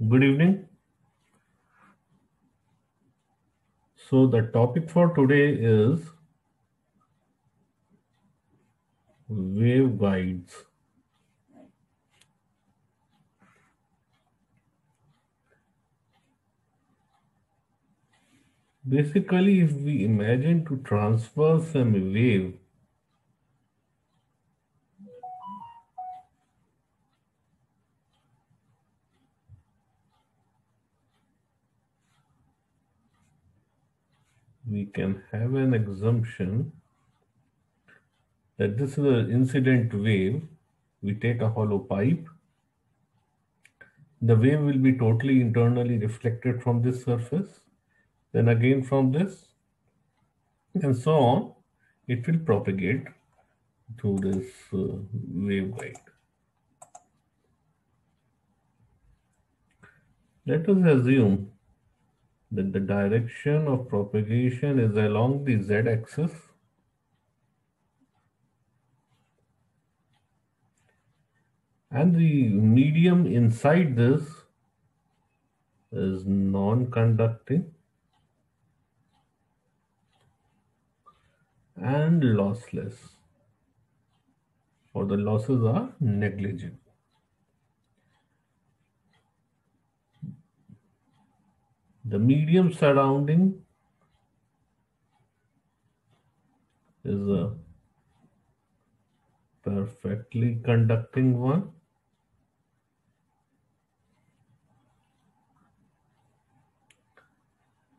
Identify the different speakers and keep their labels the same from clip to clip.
Speaker 1: Good evening. So the topic for today is waveguides. Basically, if we imagine to transfer some wave we can have an assumption that this is an incident wave. We take a hollow pipe. The wave will be totally internally reflected from this surface, then again from this, and so on. It will propagate through this waveguide. Let us assume that the direction of propagation is along the z-axis and the medium inside this is non-conducting and lossless, or the losses are negligible. The medium surrounding is a perfectly conducting one.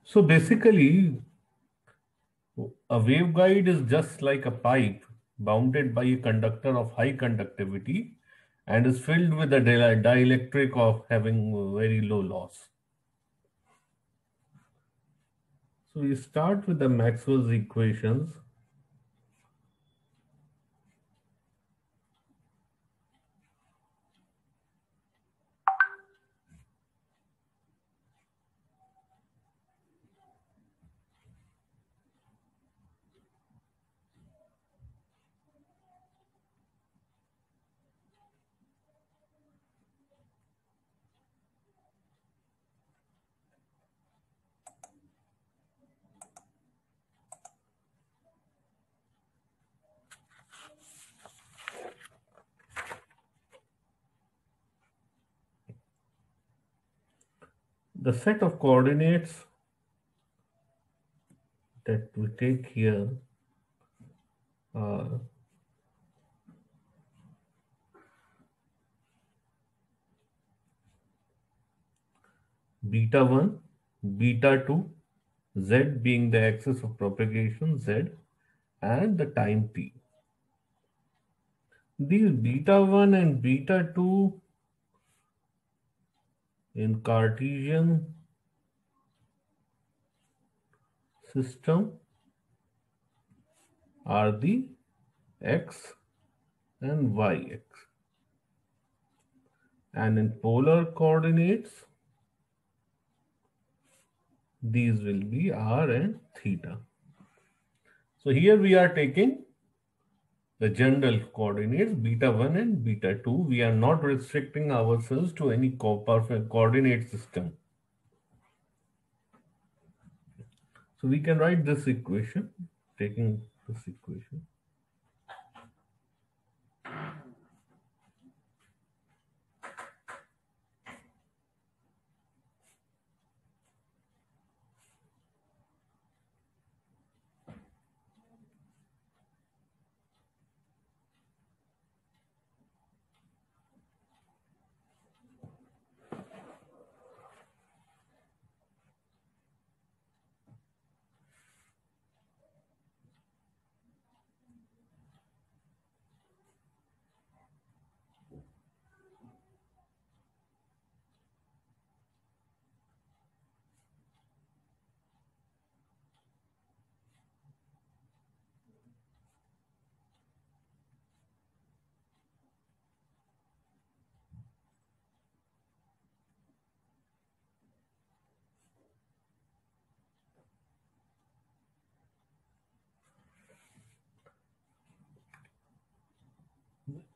Speaker 1: So basically, a waveguide is just like a pipe bounded by a conductor of high conductivity and is filled with a dielectric of having very low loss. So we start with the Maxwell's equations. The set of coordinates that we take here are beta 1, beta 2, z being the axis of propagation, z, and the time t. These beta 1 and beta 2 in Cartesian system are the x and y axis. And in polar coordinates, these will be r and theta. So here we are taking the general coordinates beta 1 and beta 2. We are not restricting ourselves to any perfect coordinate system. So we can write this equation, taking this equation.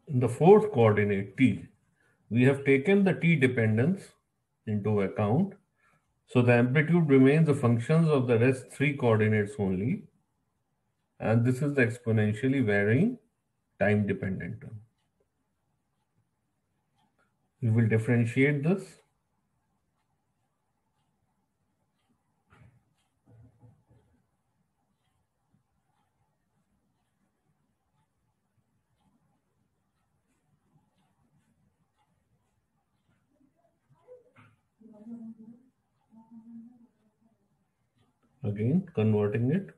Speaker 1: In the fourth coordinate t, we have taken the t dependence into account. So the amplitude remains the functions of the rest three coordinates only, and this is the exponentially varying time dependent term. We will differentiate this. Again, converting it.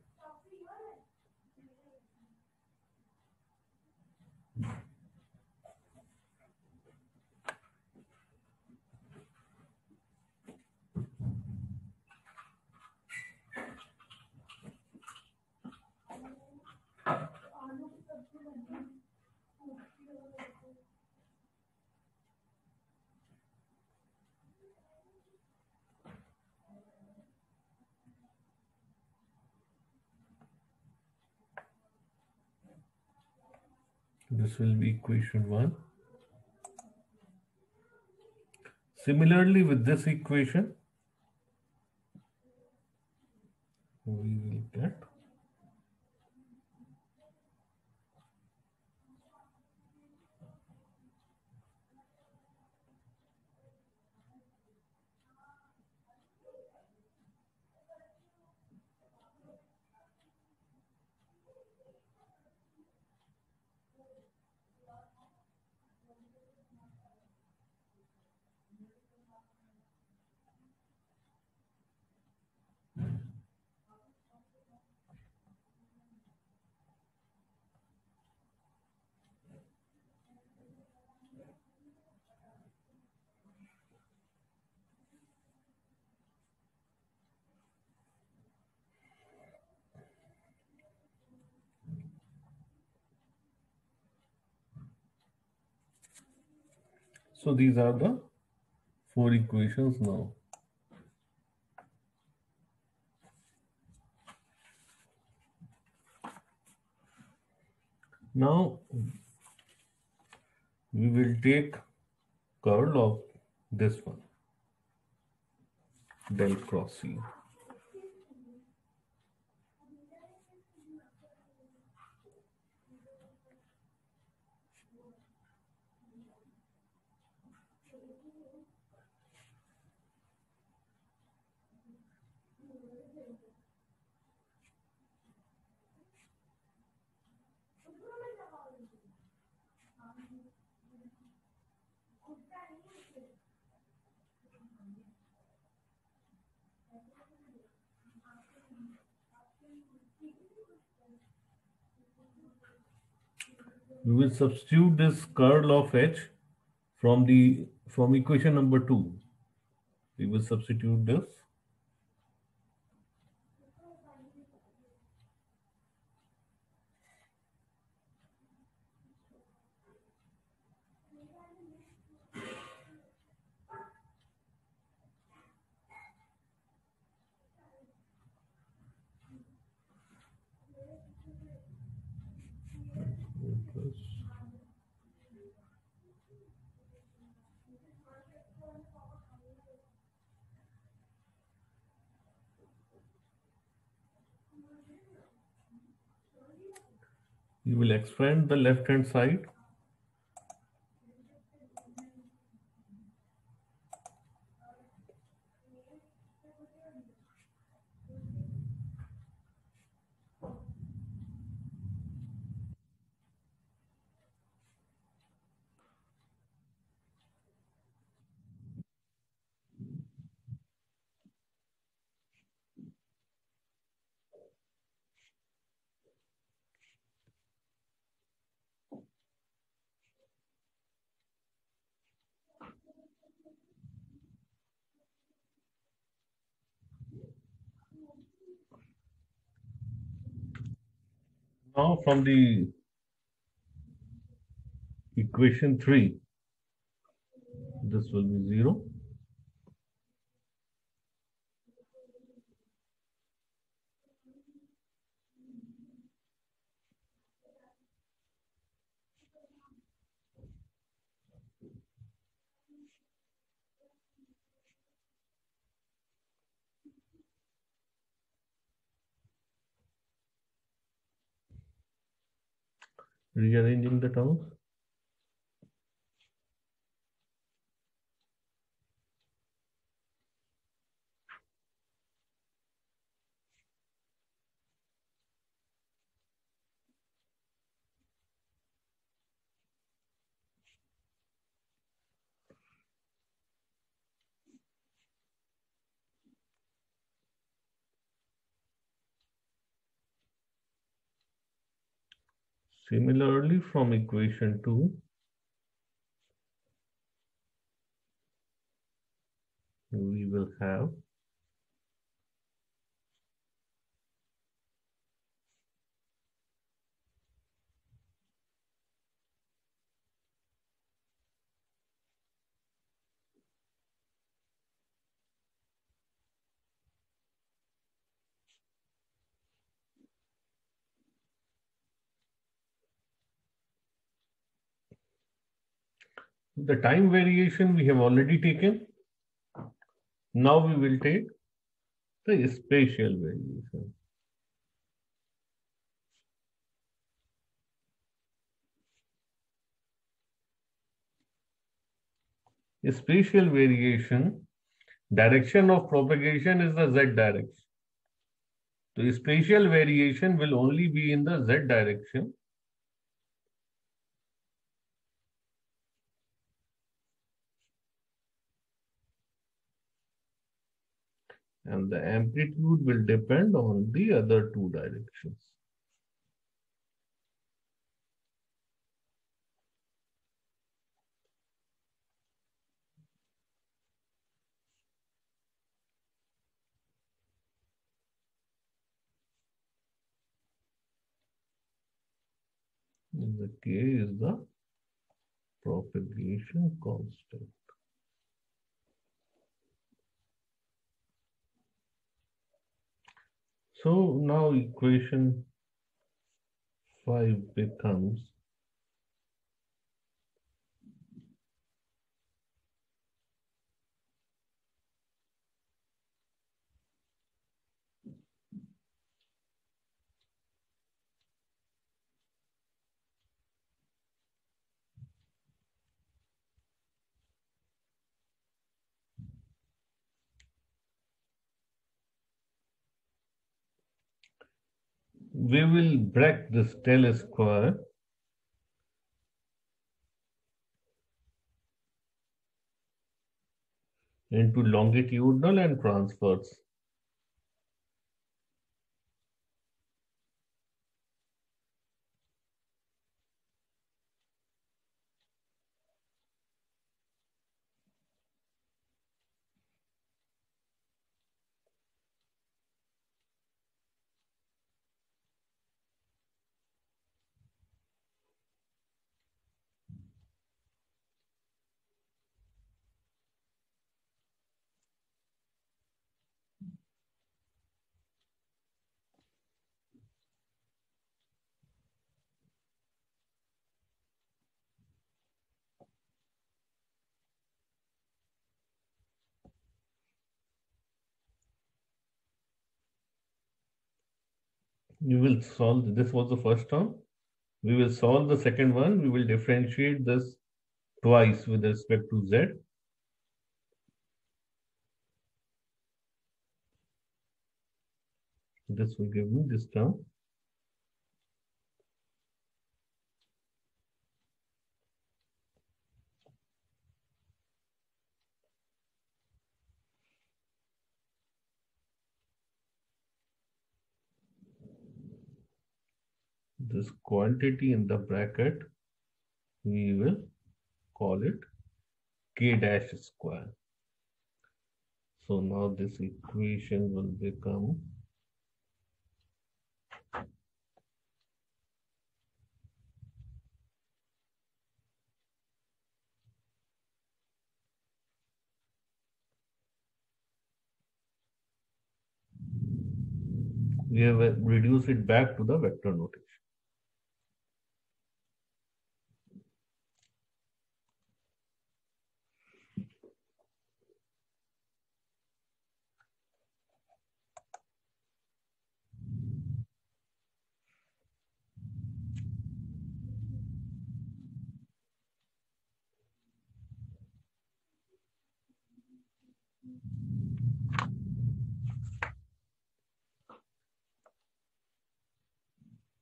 Speaker 1: This will be equation 1. Similarly, with this equation, we will get so these are the 4 equations now. Now we will take curl of this one, del cross C. We will substitute this curl of H from equation number 2. We will substitute this. You will expand the left hand side. Now from the equation 3, this will be 0. Rearranging the terms. Similarly, from equation 2, we will have the time variation we have already taken. Now we will take the spatial variation. Spatial variation, direction of propagation is the z direction. So spatial variation will only be in the z direction. And the amplitude will depend on the other two directions. The k is the propagation constant. So now equation 5 becomes we will break this del square into longitudinal and transverse. You will solve, this was the first term. We will solve the second one. We will differentiate this twice with respect to z. This will give me this term. This quantity in the bracket, we will call it k dash square. So now this equation will become we have reduced it back to the vector notation.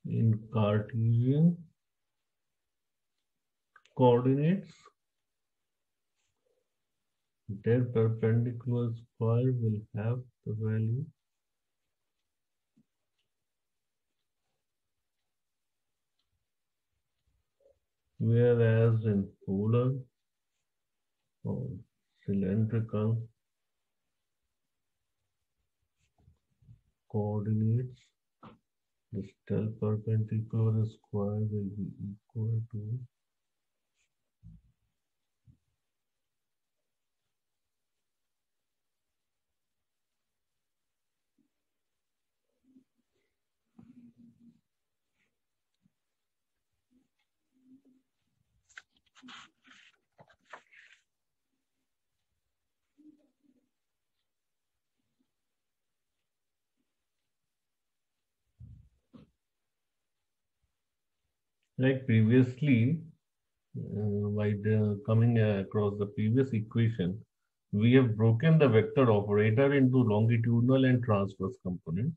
Speaker 1: In Cartesian coordinates, their perpendicular square will have the value, whereas in polar or cylindrical coordinates, the still perpendicular square will be equal to like previously, by coming across the previous equation, we have broken the vector operator into longitudinal and transverse components.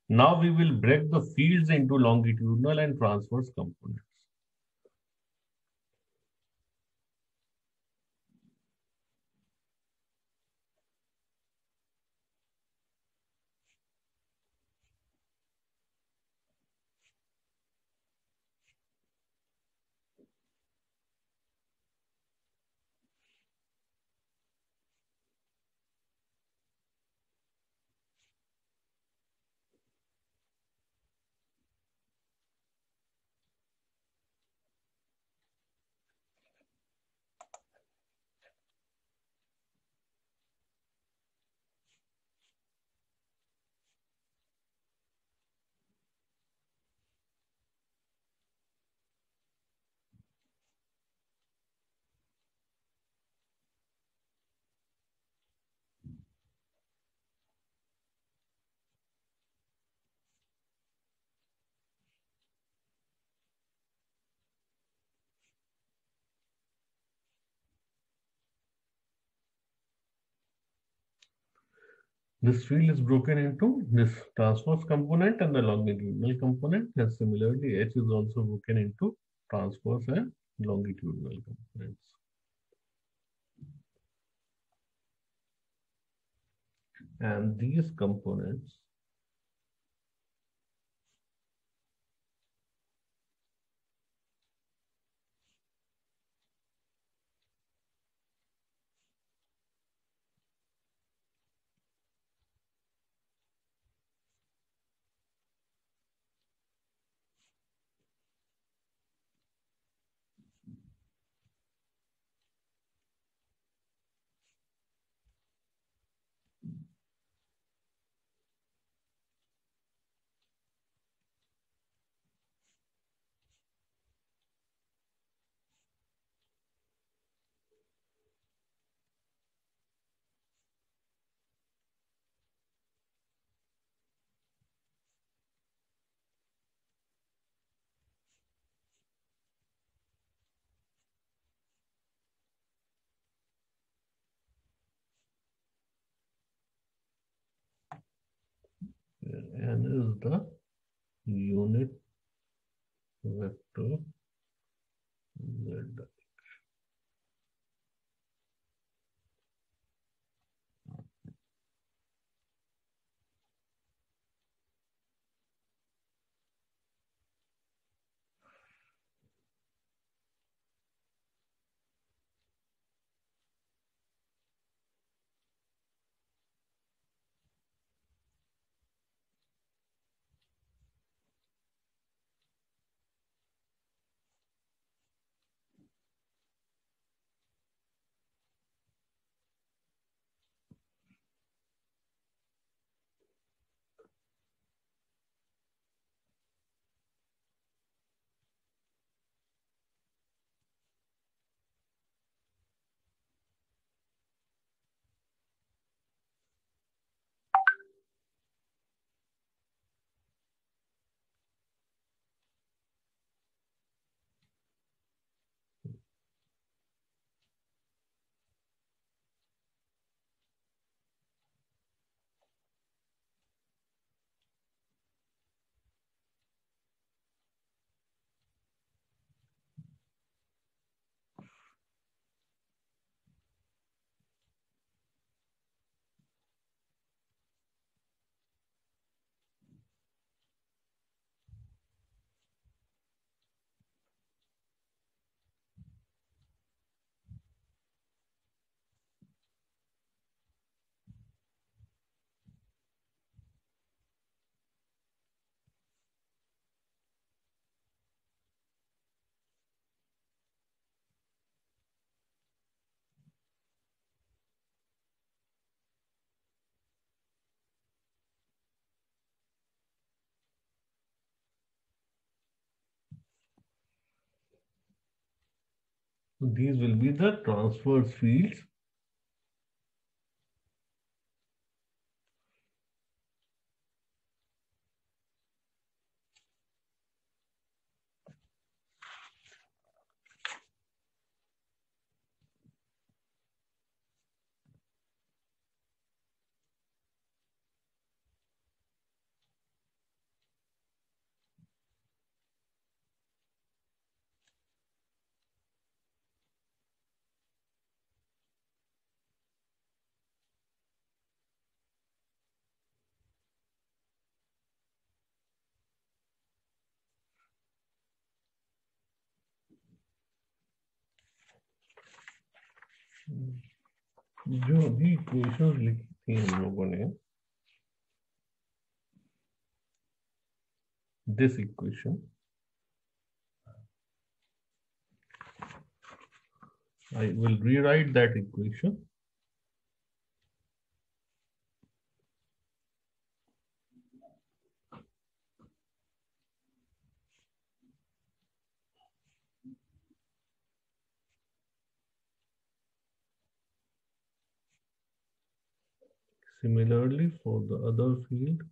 Speaker 1: Now we will break the fields into longitudinal and transverse components. This field is broken into this transverse component and the longitudinal component, and similarly H is also broken into transverse and longitudinal components. And these components N is the unit vector Z. These will be the transverse fields. जो अभी equations लिखी थी हम लोगों ने, this equation, I will rewrite that equation. Similarly, for the other field,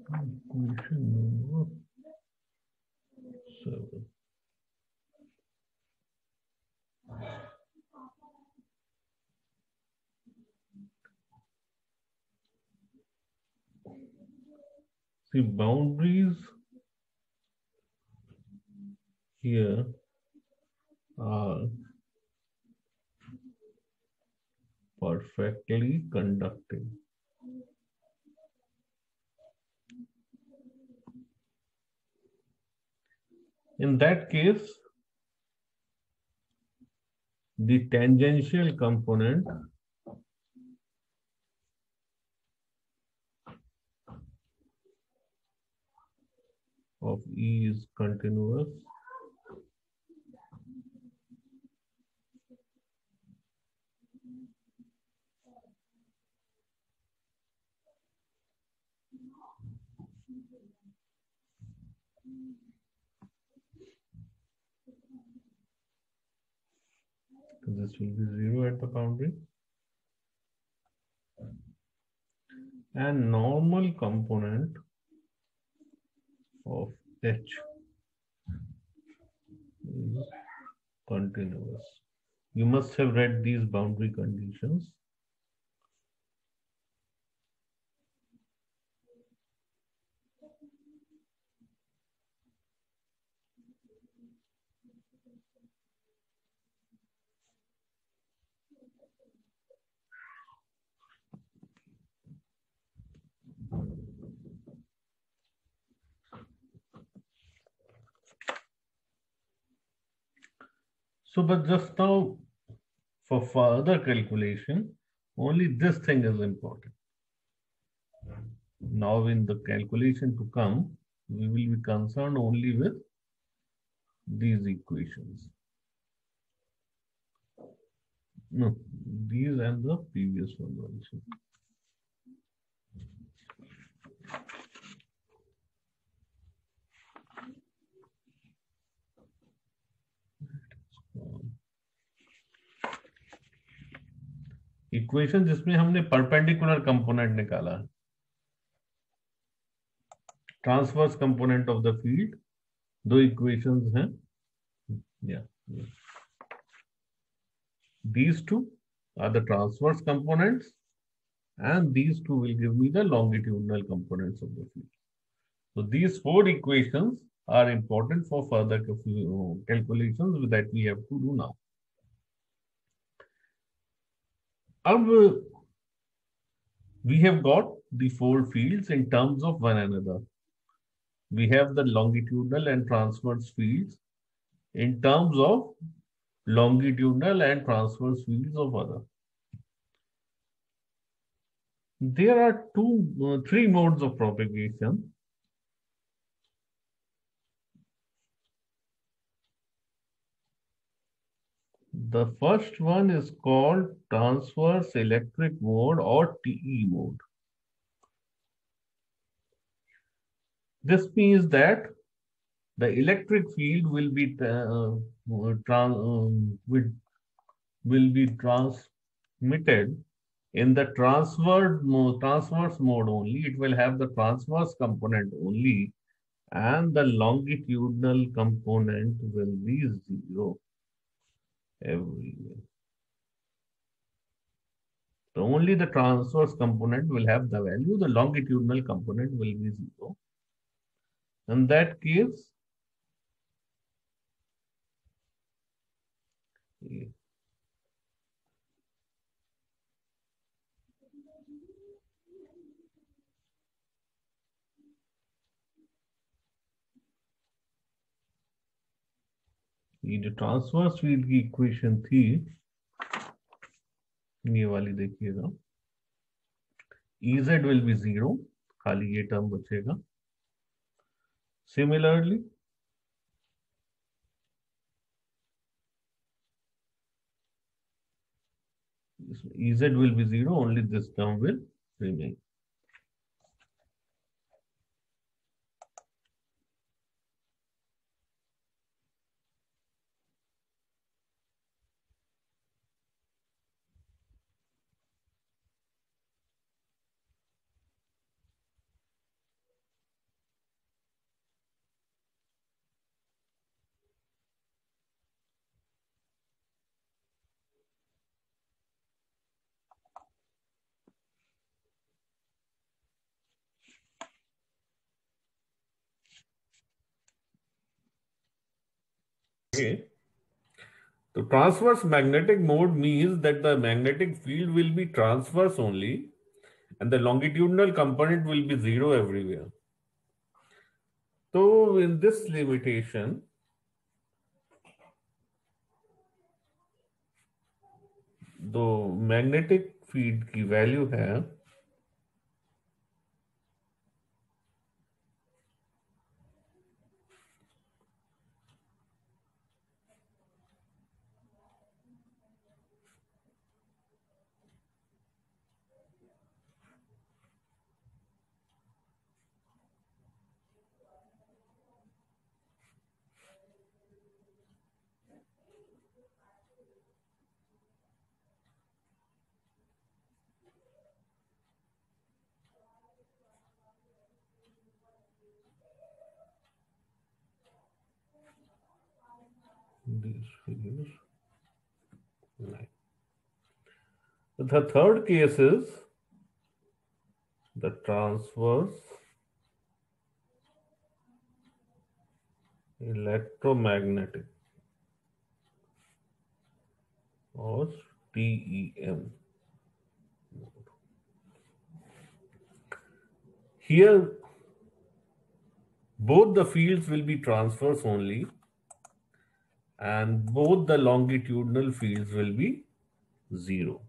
Speaker 1: equation number 7. See, boundaries here are perfectly conducting. In that case, the tangential component of E is continuous. This will be 0 at the boundary. And normal component of H is continuous. You must have read these boundary conditions. So, but just now, for further calculation, only this thing is important. Now, in the calculation to come, we will be concerned only with these equations. No, these and the previous one also. Equation जिसमें हमने perpendicular component निकाला है, transverse component of the field, दो equations हैं. These two are the transverse components, and these two will give me the longitudinal components of the field. So these four equations are important for further calculations that we have to do now. We have got the four fields in terms of one another. We have the longitudinal and transverse fields in terms of longitudinal and transverse fields of other. There are three modes of propagation The first one is called transverse electric mode or TE mode. This means that the electric field will be transmitted in the transverse mode only. It will have the transverse component only, and the longitudinal component will be 0 everywhere. So only the transverse component will have the value, the longitudinal component will be 0. In that case, ये जो transverse field की equation थी, ये वाली देखिएगा, Ez will be 0, खाली ये term बचेगा. Similarly, Ez will be 0, only this term will remain. Okay. So transverse magnetic mode means that the magnetic field will be transverse only and the longitudinal component will be 0 everywhere. So in this limitation, the magnetic field की value है these figures. Right. The third case is the transverse electromagnetic or TEM. Here, both the fields will be transverse only and both the longitudinal fields will be 0.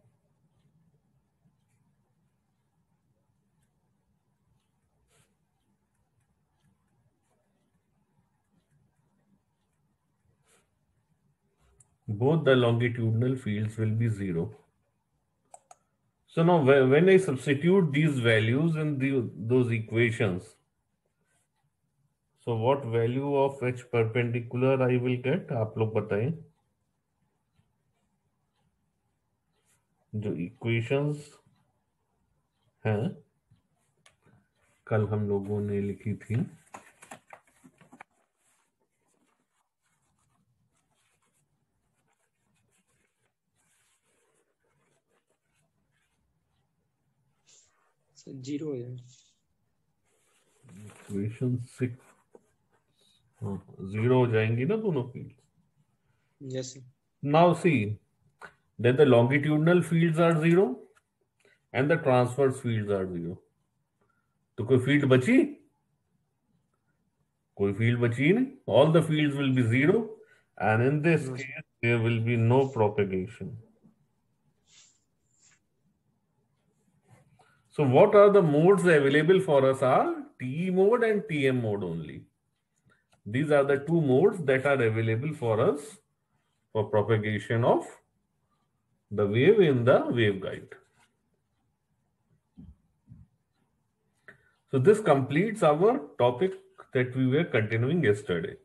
Speaker 1: Both the longitudinal fields will be 0. So now when I substitute these values in those equations, so what value of H perpendicular I will get? आप लोग बताएं. जो equations हैं कल हम लोगों ने लिखी थी,
Speaker 2: जीरो है.
Speaker 1: इक्वेशन 6 0 हो जाएंगी ना दोनों field.
Speaker 2: Yes, sir.
Speaker 1: Now see that the longitudinal fields are 0 and the transverse fields are 0. तो कोई फील्ड बची? कोई फील्ड बची नहीं. All the fields will be 0 and in this
Speaker 2: No,
Speaker 1: case there will be no propagation. So what are the modes available for us are TE mode and TM mode only. These are the two modes that are available for us for propagation of the wave in the waveguide. So this completes our topic that we were continuing yesterday.